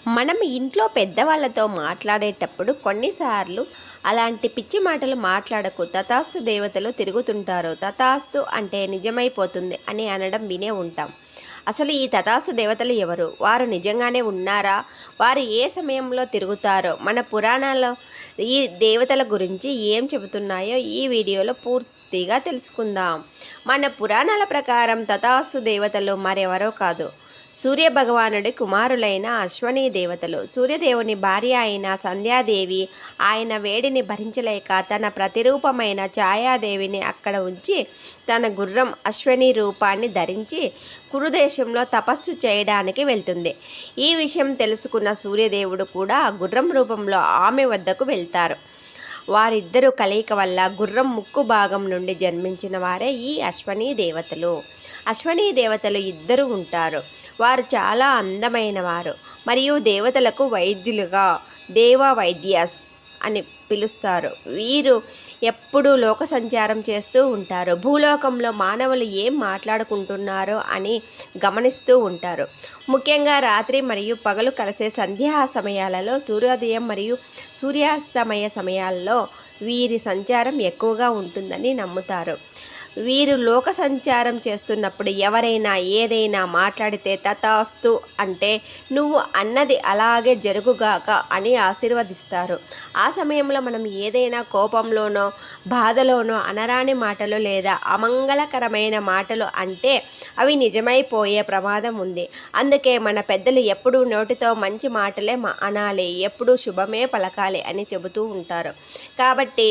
మనం ఇంట్లో పెద్దవాళ్ళతో మాట్లాడేటప్పుడు కొన్నిసార్లు అలాంటి పిచ్చి మాటలు మాట్లాడకు, తథాస్తు దేవతలు తిరుగుతుంటారు, తథాస్తు అంటే నిజమైపోతుంది అని అనడం వినే ఉంటాం. అసలు ఈ తథాస్తు దేవతలు ఎవరు? వారు నిజంగానే ఉన్నారా? వారు ఏ సమయంలో తిరుగుతారో, మన పురాణాల్లో ఈ దేవతల గురించి ఏం చెబుతున్నాయో ఈ వీడియోలో పూర్తిగా తెలుసుకుందాం. మన పురాణాల ప్రకారం తథాస్తు దేవతలు మరెవరో కాదు, సూర్యభగవానుడి కుమారులైన అశ్వనీ దేవతలు. సూర్యదేవుని భార్య అయిన సంధ్యాదేవి ఆయన వేడిని భరించలేక తన ప్రతిరూపమైన ఛాయాదేవిని అక్కడ ఉంచి తన గుర్రం అశ్వనీ రూపాన్ని ధరించి కురుదేశంలో తపస్సు చేయడానికి వెళ్తుంది. ఈ విషయం తెలుసుకున్న సూర్యదేవుడు కూడా గుర్రం రూపంలో ఆమె వద్దకు వెళ్తారు. వారిద్దరూ కలయిక వల్ల గుర్రం ముక్కు భాగం నుండి జన్మించిన వారే ఈ అశ్వనీ దేవతలు. అశ్వనీ దేవతలు ఇద్దరు ఉంటారు. వారు చాలా అందమైన వారు మరియు దేవతలకు వైద్యులుగా దేవ వైద్యస్ అని పిలుస్తారు. వీరు ఎప్పుడూ లోక సంచారం చేస్తూ ఉంటారు. భూలోకంలో మానవులు ఏం మాట్లాడుకుంటున్నారో అని గమనిస్తూ ఉంటారు. ముఖ్యంగా రాత్రి మరియు పగలు కలిసే సంధ్యా సమయాలలో, సూర్యోదయం మరియు సూర్యాస్తమయ సమయాల్లో వీరి సంచారం ఎక్కువగా ఉంటుందని నమ్ముతారు. వీరు లోక సంచారం చేస్తున్నప్పుడు ఎవరైనా ఏదైనా మాట్లాడితే తథాస్తు అంటే నువ్వు అన్నది అలాగే జరుగుగాక అని ఆశీర్వదిస్తారు. ఆ సమయంలో మనం ఏదైనా కోపంలోనో బాధలోనో అనరాని మాటలు లేదా అమంగళకరమైన మాటలు అంటే అవి నిజమైపోయే ప్రమాదం ఉంది. అందుకే మన పెద్దలు ఎప్పుడూ నోటితో మంచి మాటలే అనాలి, ఎప్పుడూ శుభమే పలకాలి అని చెబుతూ ఉంటారు. కాబట్టి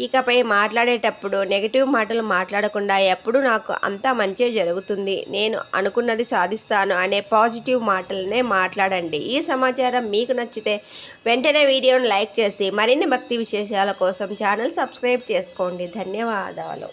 ఇకపై మాట్లాడేటప్పుడు నెగిటివ్ మాటలు మాట్లాడకుండా ఎప్పుడు నాకు అంతా మంచి జరుగుతుంది, నేను అనుకున్నది సాధిస్తాను అనే పాజిటివ్ మాటలనే మాట్లాడండి. ఈ సమాచారం మీకు నచ్చితే వెంటనే వీడియోను లైక్ చేసి మరిన్ని భక్తి విశేషాల కోసం ఛానల్ సబ్స్క్రైబ్ చేసుకోండి. ధన్యవాదాలు.